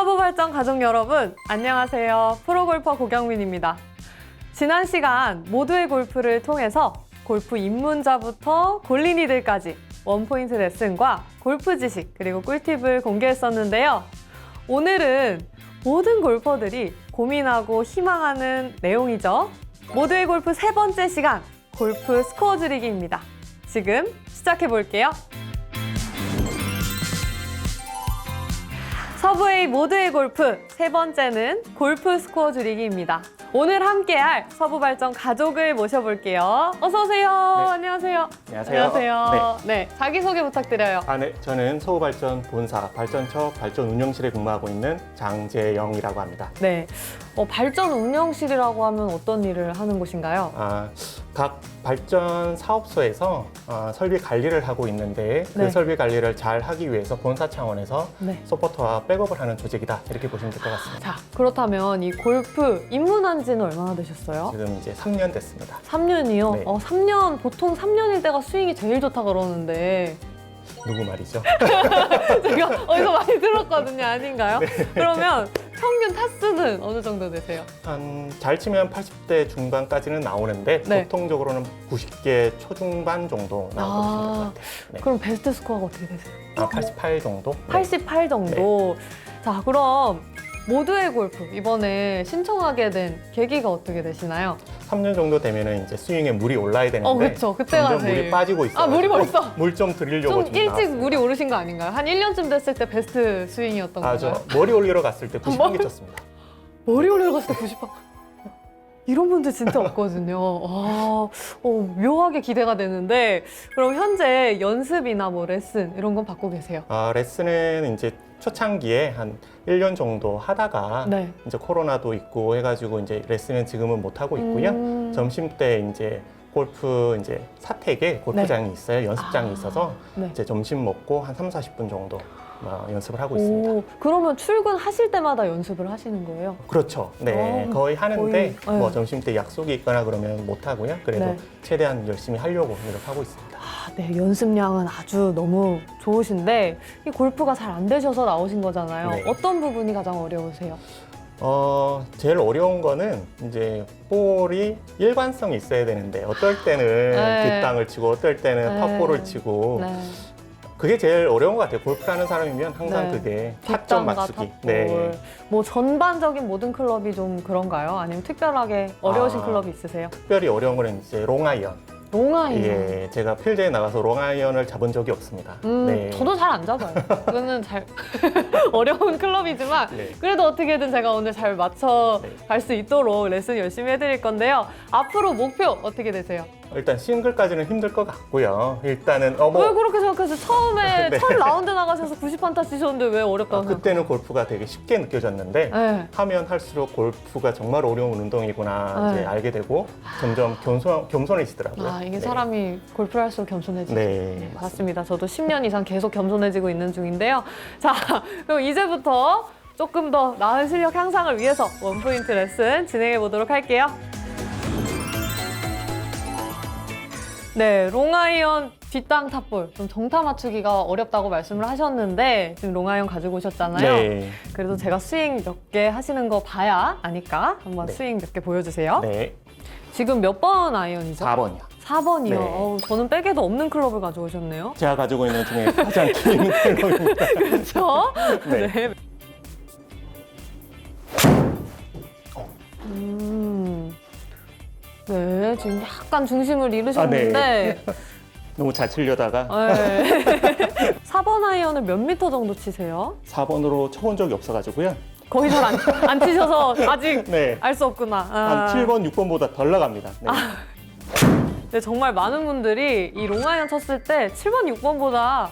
서부발전 가족 여러분, 안녕하세요. 프로골퍼 고경민입니다. 지난 시간 모두의 골프를 통해서 골프 입문자부터 골린이들까지 원포인트 레슨과 골프 지식 그리고 꿀팁을 공개했었는데요. 오늘은 모든 골퍼들이 고민하고 희망하는 내용이죠. 모두의 골프 세 번째 시간, 골프 스코어 줄이기입니다. 지금 시작해 볼게요. 서브웨이 모두의 골프 세 번째는 골프 스코어 줄이기입니다. 오늘 함께할 서부발전 가족을 모셔볼게요. 어서 오세요. 네. 안녕하세요. 안녕하세요. 네, 자기소개 부탁드려요. 네. 저는 서부발전 본사 발전처 발전 운영실에 근무하고 있는 장재영이라고 합니다. 네, 발전 운영실이라고 하면 어떤 일을 하는 곳인가요? 각 발전 사업소에서 설비 관리를 하고 있는데 그 네. 설비 관리를 잘 하기 위해서 본사 차원에서 네. 서포터와 백업을 하는 조직이다 이렇게 보시면 될 것 같습니다. 자, 그렇다면 이 골프 입문한 지는 얼마나 되셨어요? 지금 이제 3년 됐습니다. 3년이요? 네. 3년, 보통 3년일 때가 스윙이 제일 좋다 그러는데 누구 말이죠? 제가 어디서 많이 들었거든요. 아닌가요? 그러면 평균 타수는 어느 정도 되세요? 잘 치면 80대 중반까지는 나오는데 네. 보통적으로는 90개 초중반 정도 나오고 보시면 될 것 같아요. 네. 그럼 베스트 스코어가 어떻게 되세요? 88 정도? 88 정도. 자, 그럼 모두의 골프 이번에 신청하게 된 계기가 어떻게 되시나요? 3년 정도 되면은 이제 스윙에 물이 올라야 되는데 그쵸. 그때가 점점 제일. 물이 빠지고 있어요. 물이 벌써? 물 좀 드리려고 좀 일찍 나왔습니다. 물이 오르신 거 아닌가요? 한 1년쯤 됐을 때 베스트 스윙이었던 저 건가요? 머리 올리러 갔을 때 90개 쳤습니다. 머리 올리러 갔을 때 98. 이런 분들 진짜 없거든요. 묘하게 기대가 되는데 그럼 현재 연습이나 뭐 레슨 이런 건 받고 계세요? 레슨은 이제 초창기에 한 1년 정도 하다가 네. 이제 코로나도 있고 해가지고 이제 레슨은 지금은 못 하고 있고요. 점심 때 이제 골프 이제 사택에 골프장이 있어요. 연습장이 있어서 네. 이제 점심 먹고 한 3, 40분 정도 연습을 하고 있습니다. 그러면 출근하실 때마다 연습을 하시는 거예요? 그렇죠. 네, 거의 하는데 거의, 뭐 네. 점심 때 약속이 있거나 그러면 못 하고요. 그래도 네. 최대한 열심히 하려고 노력하고 있습니다. 네, 연습량은 아주 너무 좋으신데 이 골프가 잘 안 되셔서 나오신 거잖아요. 네. 어떤 부분이 가장 어려우세요? 제일 어려운 거는 이제 볼이 일관성이 있어야 되는데 어떨 때는 네. 뒷땅을 치고 어떨 때는 네. 탑볼을 치고 네. 그게 제일 어려운 것 같아요. 골프하는 사람이면 항상 네. 그게 타점 뒷땅과 맞추기. 탑볼. 네. 뭐 전반적인 모든 클럽이 좀 그런가요? 아니면 특별하게 어려우신 클럽이 있으세요? 특별히 어려운 거는 이제 롱아이언. 롱아이언. 예, 제가 필드에 나가서 롱아이언을 잡은 적이 없습니다. 네. 저도 잘 안 잡아요. 그거는 잘 어려운 클럽이지만 네. 그래도 어떻게든 제가 오늘 잘 맞춰 갈 수 있도록 레슨 열심히 해드릴 건데요. 앞으로 목표 어떻게 되세요? 일단 싱글까지는 힘들 것 같고요. 일단은 왜 그렇게 생각하세요? 처음에 네. 첫 라운드 나가셔서 90안타 치셨는데 왜 어렵다고 생각해요? 그때는 골프가 되게 쉽게 느껴졌는데 네. 하면 할수록 골프가 정말 어려운 운동이구나 네. 이제 알게 되고 점점 겸손해지더라고요. 이게 네. 사람이 골프를 할수록 겸손해지죠. 네, 맞습니다. 저도 10년 이상 계속 겸손해지고 있는 중인데요. 자, 그럼 이제부터 조금 더 나은 실력 향상을 위해서 원포인트 레슨 진행해 보도록 할게요. 네, 롱아이언 뒷땅 탑볼. 좀 정타 맞추기가 어렵다고 말씀을 하셨는데 지금 롱아이언 가지고 오셨잖아요. 네. 그래도 제가 스윙 몇 개 하시는 거 봐야 아니까 한번 네. 스윙 몇 개 보여주세요. 네. 지금 몇 번 아이언이죠? 4번이요. 4번이요. 네. 저는 백에도 없는 클럽을 가지고 오셨네요. 제가 가지고 있는 중에 가장 긴 클럽입니다. 그렇죠? 네. 네. 네, 지금 약간 중심을 잃으셨는데 너무 잘 치려다가 네. 4번 아이언을 몇 미터 정도 치세요? 4번으로 쳐본 적이 없어가지고요. 거의 잘 안 치셔서 아직 네. 알 수 없구나. 한 7번, 6번보다 덜 나갑니다. 네. 네, 정말 많은 분들이 이 롱아이언 쳤을 때 7번, 6번보다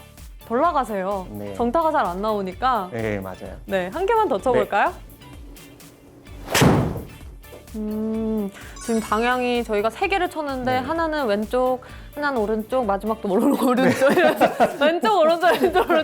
덜 나가세요. 네. 정타가 잘 안 나오니까. 네, 맞아요. 네, 한 개만 더 쳐볼까요? 지금 방향이 저희가 3개를 쳤는데 네. 하나는 왼쪽, 하나는 오른쪽, 마지막도 오른쪽 이래서 왼쪽, 오른쪽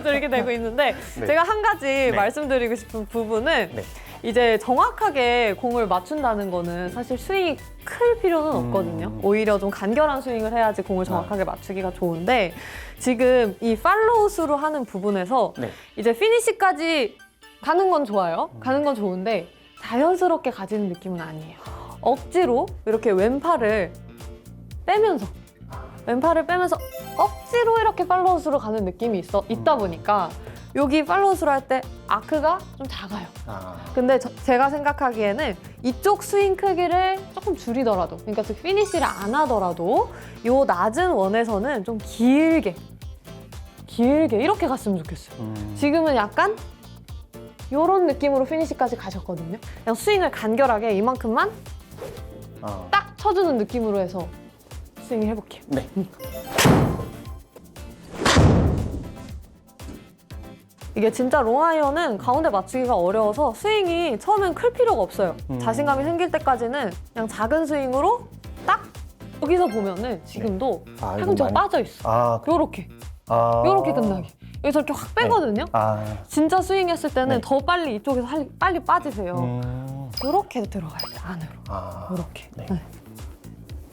이렇게 되고 있는데 네. 제가 한 가지 말씀드리고 싶은 부분은 네. 이제 정확하게 공을 맞춘다는 거는 사실 스윙이 클 필요는 없거든요. 오히려 좀 간결한 스윙을 해야지 공을 정확하게 맞추기가 좋은데 지금 이 팔로우스루 하는 부분에서 네. 이제 피니시까지 가는 건 좋아요. 가는 건 좋은데 자연스럽게 가지는 느낌은 아니에요. 억지로 이렇게 왼팔을 빼면서 억지로 이렇게 팔로우스로 가는 느낌이 있다 보니까 여기 팔로우스로 할 때 아크가 좀 작아요. 근데 제가 생각하기에는 이쪽 스윙 크기를 조금 줄이더라도, 그러니까 즉 피니쉬를 안 하더라도 요 낮은 원에서는 좀 길게 이렇게 갔으면 좋겠어요. 지금은 약간 요런 느낌으로 피니쉬까지 가셨거든요. 그냥 스윙을 간결하게 이만큼만 딱 쳐주는 느낌으로 해서 스윙을 해볼게요. 네. 이게 진짜 롱아이언은 가운데 맞추기가 어려워서 스윙이 처음엔 클 필요가 없어요. 자신감이 생길 때까지는 그냥 작은 스윙으로 딱 여기서 보면은 지금도 약간 좀 빠져있어. 요렇게 끝나게. 여기서 이렇게 확 빼거든요. 진짜 스윙했을 때는 더 빨리 이쪽에서 빨리 빠지세요. 요렇게 들어가야 돼, 안으로. 요렇게. 네.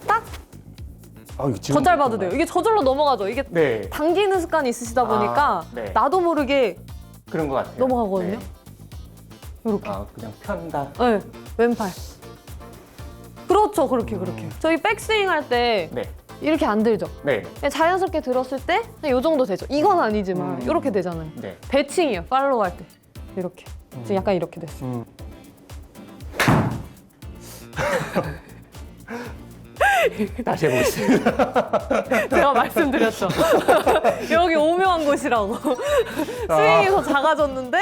딱! 더 짧아도 돼요. 이게 저절로 넘어가죠. 이게 당기는 습관이 있으시다 보니까 나도 모르게 그런 것 같아요. 넘어가거든요. 요렇게. 그냥 편다. 네, 왼팔. 그렇죠, 그렇게. 저희 백스윙 할 때 이렇게 안 들죠? 네. 그냥 자연스럽게 들었을 때 그냥 요 정도 되죠. 이건 아니지만 이렇게 되잖아요. 배칭이에요, 팔로우 할 때. 이렇게. 지금 약간 이렇게 됐어요. 다시 해보겠습니다. 제가 말씀드렸죠. 여기 오묘한 곳이라고. 스윙이 더 작아졌는데.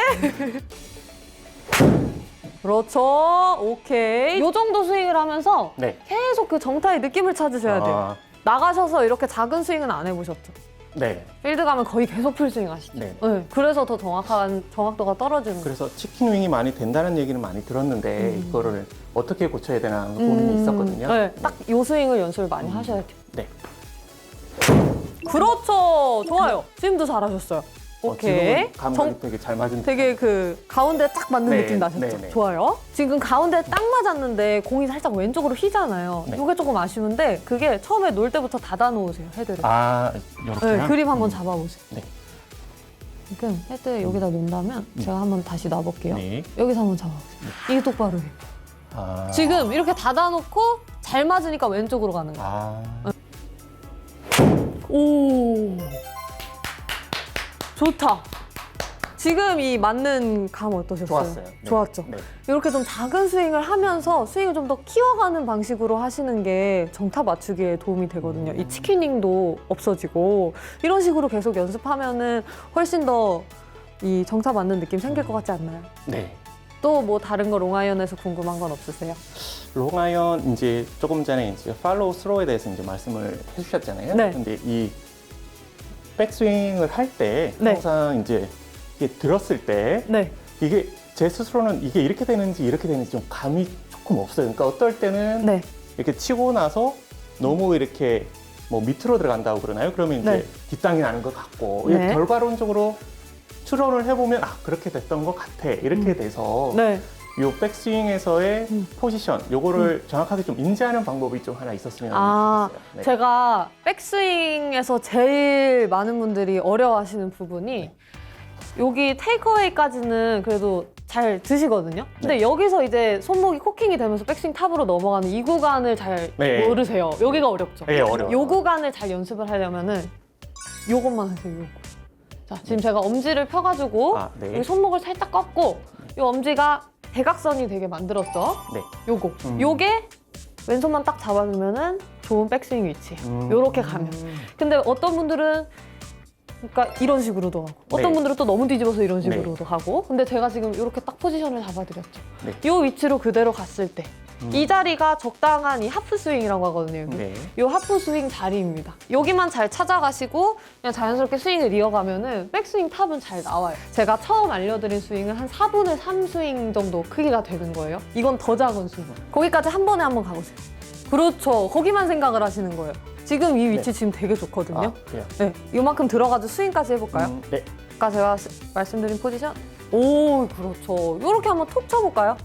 그렇죠. 오케이. 요 정도 스윙을 하면서 계속 그 정타의 느낌을 찾으셔야 돼요. 나가셔서 이렇게 작은 스윙은 안 해보셨죠? 네. 필드 가면 거의 계속 풀스윙 하시죠? 네. 그래서 더 정확도가 떨어지는 거예요. 그래서 치킨 윙이 많이 된다는 얘기는 많이 들었는데 이거를 어떻게 고쳐야 되나 고민이 있었거든요. 딱 요 스윙을 연습을 많이 하셔야 돼요. 네. 그렇죠. 좋아요. 지금도 잘하셨어요. 오케이. 지금은 감각이 되게 잘 맞은. 되게 그 가운데 딱 맞는 느낌 나셨죠? 좋아요. 지금 가운데 딱 맞았는데 공이 살짝 왼쪽으로 휘잖아요. 이게 조금 아쉬운데 그게 처음에 놓을 때부터 닫아 놓으세요, 헤드를. 이렇게요? 그립 한번 잡아보세요. 네. 지금 헤드 여기다 놓는다면 제가 한번 다시 놔볼게요. 네. 여기서 한번 잡아보세요. 이게 똑바로 해요. 지금 이렇게 닫아놓고 잘 맞으니까 왼쪽으로 가는 거예요. 오, 좋다. 지금 이 맞는 감 어떠셨어요? 좋았어요. 좋았죠? 이렇게 좀 작은 스윙을 하면서 스윙을 좀 더 키워가는 방식으로 하시는 게 정타 맞추기에 도움이 되거든요. 이 치킨닝도 없어지고 이런 식으로 계속 연습하면은 훨씬 더 이 정타 맞는 느낌 생길 것 같지 않나요? 네. 또 뭐 다른 거 롱아이언에서 궁금한 건 없으세요? 롱아이언 이제 조금 전에 이제 팔로우 스로우에 대해서 이제 말씀을 해주셨잖아요. 근데 이 백스윙을 할 때 항상 이제 이게 들었을 때 이게 제 스스로는 이게 이렇게 되는지 좀 감이 조금 없어요. 그러니까 어떨 때는 이렇게 치고 나서 너무 이렇게 뭐 밑으로 들어간다고 그러나요? 그러면 이제 뒷땅이 나는 것 같고 결과론적으로 추론을 해보면 그렇게 됐던 것 같아 이렇게 돼서 요 백스윙에서의 포지션 요거를 정확하게 좀 인지하는 방법이 좀 하나 있었으면 좋겠어요. 제가 백스윙에서 제일 많은 분들이 어려워하시는 부분이 여기 테이크어웨이까지는 그래도 잘 드시거든요. 근데 여기서 이제 손목이 코킹이 되면서 백스윙 탑으로 넘어가는 이 구간을 잘 모르세요. 여기가 어렵죠. 어려워요. 요 구간을 잘 연습을 하려면은 요것만 하세요. 요거. 자, 지금 제가 엄지를 펴가지고 여기 손목을 살짝 꺾고 요 엄지가 대각선이 되게 만들었죠? 요거. 요게 왼손만 딱 잡아주면은 좋은 백스윙 위치예요. 요렇게 가면. 근데 어떤 분들은 그러니까 이런 식으로도 하고 어떤 분들은 또 너무 뒤집어서 이런 식으로도 하고 근데 제가 지금 이렇게 딱 포지션을 잡아드렸죠. 요 위치로 그대로 갔을 때 이 자리가 적당한 이 하프 스윙이라고 하거든요. 이 하프 스윙 자리입니다. 여기만 잘 찾아가시고 그냥 자연스럽게 스윙을 이어가면은 백스윙 탑은 잘 나와요. 제가 처음 알려드린 스윙은 한 4분의 3 스윙 정도 크기가 되는 거예요. 이건 더 작은 스윙. 거기까지 한 번에 한번 가보세요. 그렇죠. 거기만 생각을 하시는 거예요. 지금 이 위치 지금 되게 좋거든요. 이만큼 들어가지고 스윙까지 해볼까요? 아까 제가 말씀드린 포지션. 오, 그렇죠. 이렇게 한번 톡 쳐볼까요?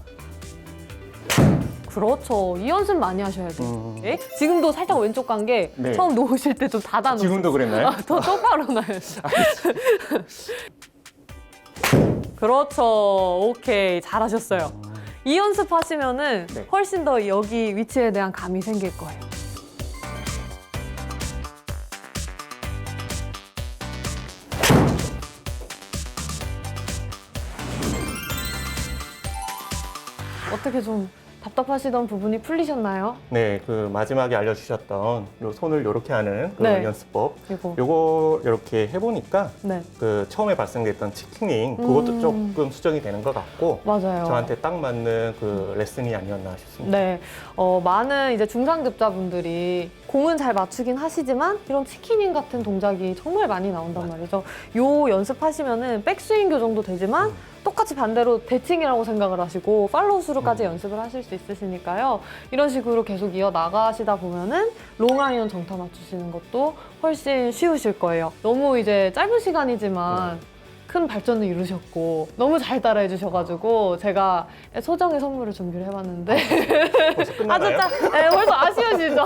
그렇죠. 이 연습 많이 하셔야 돼요. 지금도 살짝 왼쪽 간 게 처음 놓으실 때 좀 닫아놓으세요. 지금도 그랬나요? 더 똑바로 나요. 그렇죠. 오케이. 잘하셨어요. 이 연습하시면은 네. 훨씬 더 여기 위치에 대한 감이 생길 거예요. 어떻게 좀 답답하시던 부분이 풀리셨나요? 네, 그 마지막에 알려주셨던 요 손을 이렇게 하는 그 네. 연습법. 그리고 요거 이렇게 해보니까 네, 그 처음에 발생됐던 치킨닝 그것도 조금 수정이 되는 것 같고 맞아요. 저한테 딱 맞는 그 레슨이 아니었나 싶습니다. 네, 많은 이제 중상급자분들이 공은 잘 맞추긴 하시지만 이런 치킨인 같은 동작이 정말 많이 나온단 말이죠. 요 연습하시면은 백스윙 교정도 되지만 똑같이 반대로 대칭이라고 생각을 하시고 팔로우 스루까지 연습을 하실 수 있으시니까요. 이런 식으로 계속 이어 나가시다 보면은 롱아이언 정타 맞추시는 것도 훨씬 쉬우실 거예요. 너무 이제 짧은 시간이지만 큰 발전을 이루셨고 너무 잘 따라해 주셔가지고 제가 소정의 선물을 준비를 해봤는데 벌써 끝나나요? 네, 벌써 아쉬우시죠?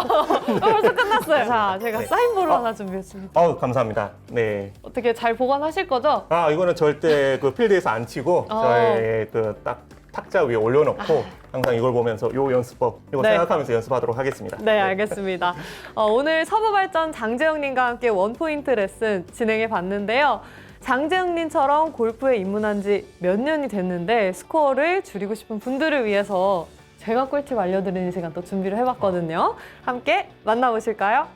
벌써 끝났어요. 자, 제가 사인볼을 하나 준비했습니다. 감사합니다. 네. 어떻게 잘 보관하실 거죠? 이거는 절대 그 필드에서 안 치고 저의 그 딱 탁자 위에 올려놓고 항상 이걸 보면서 요 연습법 이거 네. 생각하면서 연습하도록 하겠습니다. 네, 알겠습니다. 오늘 서부발전 장재영님과 함께 원포인트 레슨 진행해 봤는데요. 장재영님처럼 골프에 입문한 지 몇 년이 됐는데 스코어를 줄이고 싶은 분들을 위해서 제가 꿀팁 알려드리는 시간 또 준비를 해봤거든요. 함께 만나보실까요?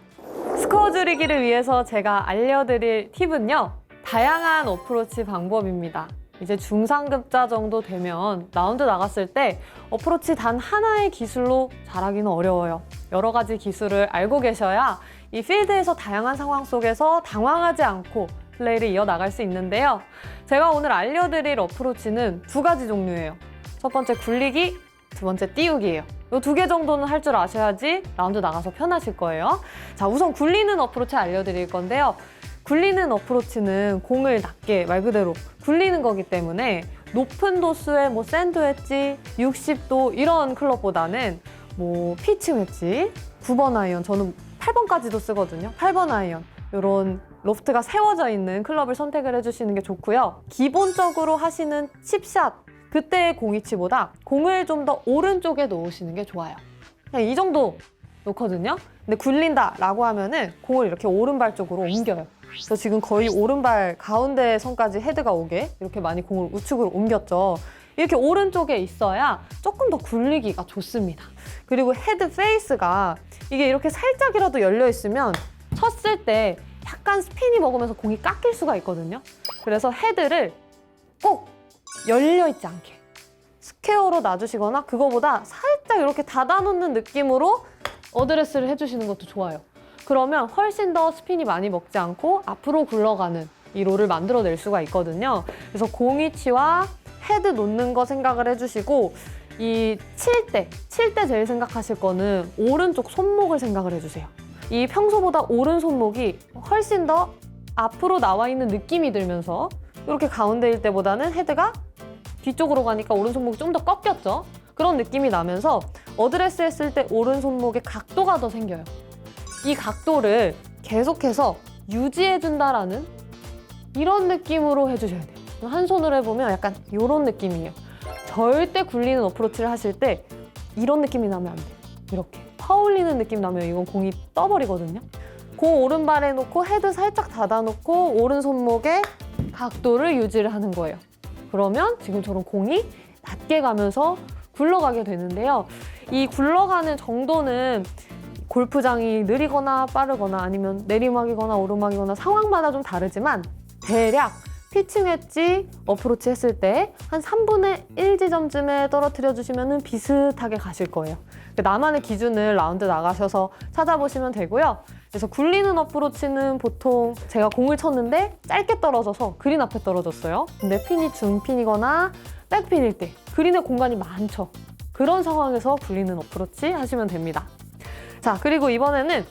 스코어 줄이기를 위해서 제가 알려드릴 팁은요. 다양한 어프로치 방법입니다. 이제 중상급자 정도 되면 라운드 나갔을 때 어프로치 단 하나의 기술로 잘하기는 어려워요. 여러 가지 기술을 알고 계셔야 이 필드에서 다양한 상황 속에서 당황하지 않고 플레이를 이어나갈 수 있는데요. 제가 오늘 알려드릴 어프로치는 두 가지 종류예요. 첫 번째 굴리기, 두 번째 띄우기예요. 이 두 개 정도는 할 줄 아셔야지 라운드 나가서 편하실 거예요. 자, 우선 굴리는 어프로치 알려드릴 건데요. 굴리는 어프로치는 공을 낮게 말 그대로 굴리는 거기 때문에 높은 도수의 뭐 샌드 웨지, 60도 이런 클럽보다는 뭐 피칭 웨지, 9번 아이언, 저는 8번까지도 쓰거든요. 8번 아이언. 이런 로프트가 세워져 있는 클럽을 선택을 해주시는 게 좋고요. 기본적으로 하시는 칩샷, 그때의 공이치보다 공을 좀 더 오른쪽에 놓으시는 게 좋아요. 그냥 이 정도 놓거든요. 근데 굴린다라고 하면은 공을 이렇게 오른발 쪽으로 옮겨요. 그래서 지금 거의 오른발 가운데 선까지 헤드가 오게 이렇게 많이 공을 우측으로 옮겼죠. 이렇게 오른쪽에 있어야 조금 더 굴리기가 좋습니다. 그리고 헤드 페이스가 이게 이렇게 살짝이라도 열려 있으면 쳤을 때 약간 스핀이 먹으면서 공이 깎일 수가 있거든요. 그래서 헤드를 꼭 열려있지 않게 스퀘어로 놔주시거나 그거보다 살짝 이렇게 닫아놓는 느낌으로 어드레스를 해주시는 것도 좋아요. 그러면 훨씬 더 스핀이 많이 먹지 않고 앞으로 굴러가는 이 롤을 만들어낼 수가 있거든요. 그래서 공이치와 헤드 놓는 거 생각을 해주시고 이 칠 때 제일 생각하실 거는 오른쪽 손목을 생각을 해주세요. 이 평소보다 오른 손목이 훨씬 더 앞으로 나와 있는 느낌이 들면서 이렇게 가운데일 때보다는 헤드가 뒤쪽으로 가니까 오른 손목이 좀 더 꺾였죠. 그런 느낌이 나면서 어드레스 했을 때 오른 손목의 각도가 더 생겨요. 이 각도를 계속해서 유지해준다라는 이런 느낌으로 해주셔야 돼요. 한 손으로 해보면 약간 이런 느낌이에요. 절대 굴리는 어프로치를 하실 때 이런 느낌이 나면 안 돼요. 이렇게 퍼올리는 느낌 나면 이건 공이 떠버리거든요. 공 오른발에 놓고 헤드 살짝 닫아놓고 오른 손목의 각도를 유지를 하는 거예요. 그러면 지금처럼 공이 낮게 가면서 굴러가게 되는데요. 이 굴러가는 정도는 골프장이 느리거나 빠르거나 아니면 내리막이거나 오르막이거나 상황마다 좀 다르지만 대략 피칭 웨지 어프로치 했을 때 한 3분의 1 지점쯤에 떨어뜨려 주시면 비슷하게 가실 거예요. 나만의 기준을 라운드 나가셔서 찾아보시면 되고요. 그래서 굴리는 어프로치는 보통 제가 공을 쳤는데 짧게 떨어져서 그린 앞에 떨어졌어요. 근데 핀이 중핀이거나 백핀일 때 그린에 공간이 많죠. 그런 상황에서 굴리는 어프로치 하시면 됩니다. 자, 그리고 이번에는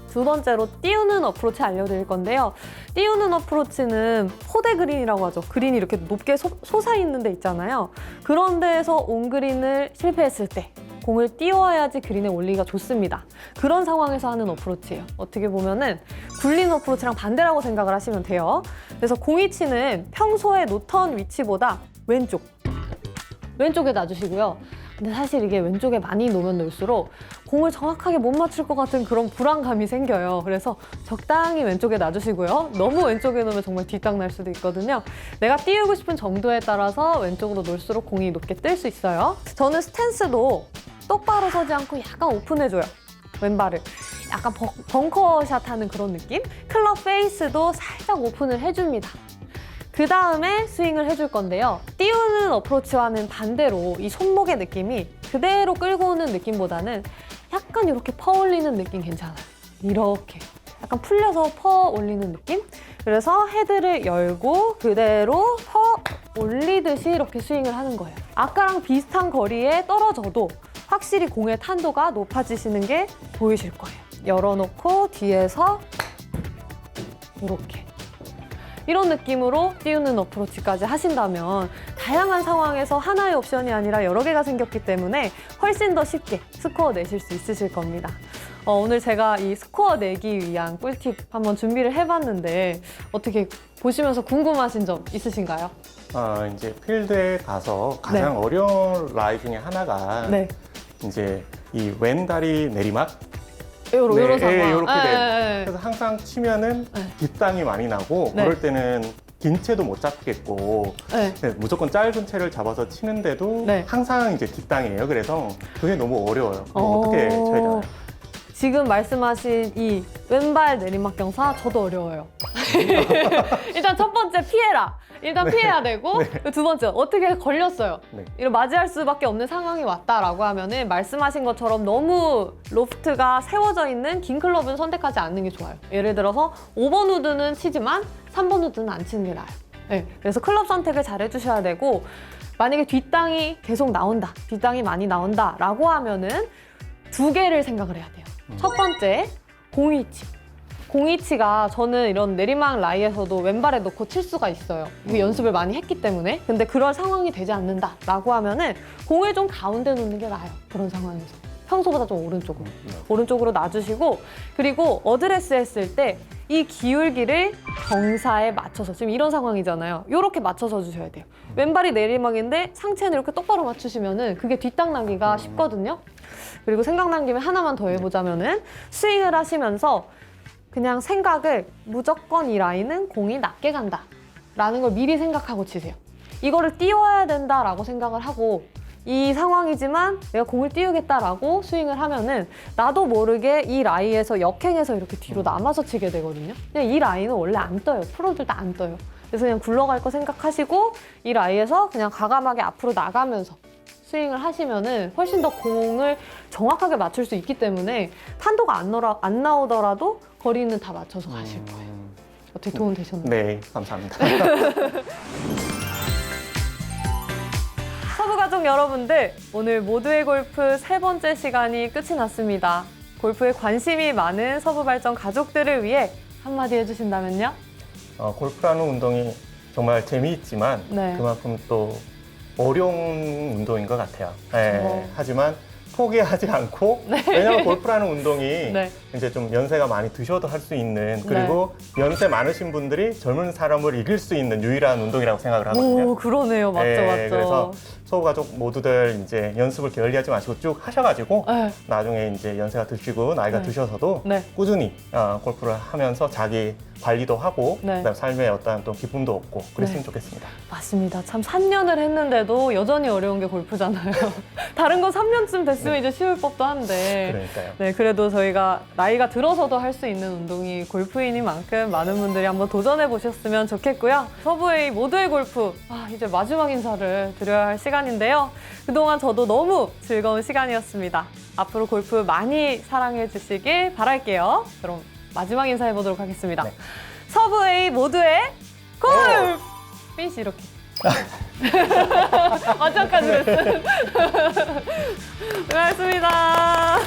두 번째로 띄우는 어프로치 알려드릴 건데요. 띄우는 어프로치는 포대 그린이라고 하죠. 그린이 이렇게 높게 솟아있는 데 있잖아요. 그런 데에서 온 그린을 실패했을 때 공을 띄워야지 그린에 올리기가 좋습니다. 그런 상황에서 하는 어프로치예요. 어떻게 보면은 굴린 어프로치랑 반대라고 생각을 하시면 돼요. 그래서 공 위치는 평소에 놓던 위치보다 왼쪽에 놔주시고요. 근데 사실 이게 왼쪽에 많이 놓으면 놓을수록 공을 정확하게 못 맞출 것 같은 그런 불안감이 생겨요. 그래서 적당히 왼쪽에 놔주시고요. 너무 왼쪽에 놓으면 정말 뒷땅 날 수도 있거든요. 내가 띄우고 싶은 정도에 따라서 왼쪽으로 놓을수록 공이 높게 뜰 수 있어요. 저는 스탠스도 똑바로 서지 않고 약간 오픈해줘요. 왼발을. 약간 벙커샷 하는 그런 느낌? 클럽 페이스도 살짝 오픈을 해줍니다. 그 다음에 스윙을 해줄 건데요. 띄우는 어프로치와는 반대로 이 손목의 느낌이 그대로 끌고 오는 느낌보다는 약간 이렇게 퍼 올리는 느낌 괜찮아요. 이렇게 약간 풀려서 퍼 올리는 느낌? 그래서 헤드를 열고 그대로 퍼 올리듯이 이렇게 스윙을 하는 거예요. 아까랑 비슷한 거리에 떨어져도 확실히 공의 탄도가 높아지시는 게 보이실 거예요. 열어놓고 뒤에서 이렇게 이런 느낌으로 띄우는 어프로치까지 하신다면 다양한 상황에서 하나의 옵션이 아니라 여러 개가 생겼기 때문에 훨씬 더 쉽게 스코어 내실 수 있으실 겁니다. 오늘 제가 이 스코어 내기 위한 꿀팁 한번 준비를 해봤는데 어떻게 보시면서 궁금하신 점 있으신가요? 이제 필드에 가서 가장 어려운 라이 중에 하나가 이제 이 왼다리 내리막 요런 상황. 이렇게 돼. 그래서 항상 치면은 뒷땅이 많이 나고 그럴 때는 긴 채도 못 잡겠고 무조건 짧은 채를 잡아서 치는데도 항상 이제 뒷땅이에요. 그래서 그게 너무 어려워요. 어떻게 쳐야 되나요? 지금 말씀하신 이 왼발 내리막 경사 저도 어려워요. 일단 첫 번째 피해라. 일단 피해야 되고 두 번째 어떻게 걸렸어요. 이런 맞이할 수밖에 없는 상황이 왔다라고 하면은 말씀하신 것처럼 너무 로프트가 세워져 있는 긴 클럽은 선택하지 않는 게 좋아요. 예를 들어서 5번 우드는 치지만 3번 우드는 안 치는 게 나아요. 그래서 클럽 선택을 잘 해주셔야 되고 만약에 뒷땅이 계속 나온다, 뒷땅이 많이 나온다 라고 하면은 두 개를 생각을 해야 돼요. 첫 번째, 공 위치. 공 위치가 저는 이런 내리막 라이에서도 왼발에 놓고 칠 수가 있어요. 이게 연습을 많이 했기 때문에. 근데 그럴 상황이 되지 않는다라고 하면은 공을 좀 가운데 놓는 게 나아요. 그런 상황에서. 평소보다 좀 오른쪽으로. 오른쪽으로 놔주시고 그리고 어드레스 했을 때 이 기울기를 경사에 맞춰서 지금 이런 상황이잖아요. 이렇게 맞춰서 주셔야 돼요. 왼발이 내리막인데 상체는 이렇게 똑바로 맞추시면은 그게 뒷땅 나기가 쉽거든요. 그리고 생각난 김에 하나만 더 해보자면은 스윙을 하시면서 그냥 생각을 무조건 이 라인은 공이 낮게 간다 라는 걸 미리 생각하고 치세요. 이거를 띄워야 된다라고 생각을 하고 이 상황이지만 내가 공을 띄우겠다라고 스윙을 하면은 나도 모르게 이 라이에서 역행해서 이렇게 뒤로 남아서 치게 되거든요. 그냥 이 라이는 원래 안 떠요. 프로들 다 안 떠요. 그래서 그냥 굴러갈 거 생각하시고 이 라이에서 그냥 과감하게 앞으로 나가면서 스윙을 하시면은 훨씬 더 공을 정확하게 맞출 수 있기 때문에 탄도가 안 나오더라도 거리는 다 맞춰서 가실 거예요. 어떻게 도움 되셨나요? 네, 감사합니다. 서브 가족 여러분들, 오늘 모두의 골프 세 번째 시간이 끝이 났습니다. 골프에 관심이 많은 서브 발전 가족들을 위해 한마디 해주신다면요? 골프라는 운동이 정말 재미있지만 그만큼 또 어려운 운동인 것 같아요. 하지만 포기하지 않고 왜냐하면 골프라는 운동이 이제 좀 연세가 많이 드셔도 할 수 있는 그리고 연세 많으신 분들이 젊은 사람을 이길 수 있는 유일한 운동이라고 생각을 하거든요. 오, 그러네요. 맞죠, 맞죠. 그래서 서브가족 모두들 이제 연습을 게을리하지 마시고 쭉 하셔가지고 나중에 이제 연세가 드시고 나이가 드셔서도 꾸준히 골프를 하면서 자기 관리도 하고 그다음에 삶의 어떤 또 기쁨도 얻고 그랬으면 좋겠습니다. 맞습니다. 참 3년을 했는데도 여전히 어려운 게 골프잖아요. 다른 건 3년쯤 됐으면 이제 쉬울 법도 한데 그러니까요. 그래도 저희가 나이가 들어서도 할 수 있는 운동이 골프이니만큼 많은 분들이 한번 도전해 보셨으면 좋겠고요. 서브웨이 모두의 골프 이제 마지막 인사를 드려야 할 시간인데요. 그동안 저도 너무 즐거운 시간이었습니다. 앞으로 골프 많이 사랑해 주시길 바랄게요. 그럼 마지막 인사해 보도록 하겠습니다. 서브웨이 모두의 골프! 피니시 이렇게. 마지막까지 됐어요. 수고하셨습니다.